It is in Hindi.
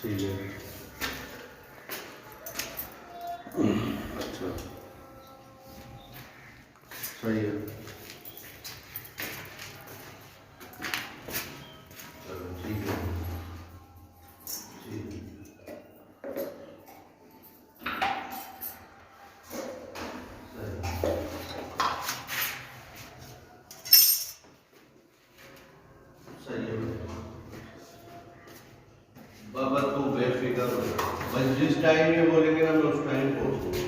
ठीक है। अच्छा, सही है। चलो ठीक है, ठीक है। सही है बाबा, तू बेफिक्र हो, बस जिस टाइम ये बोलेंगे ना मैं उस टाइम पहुँचूँगा।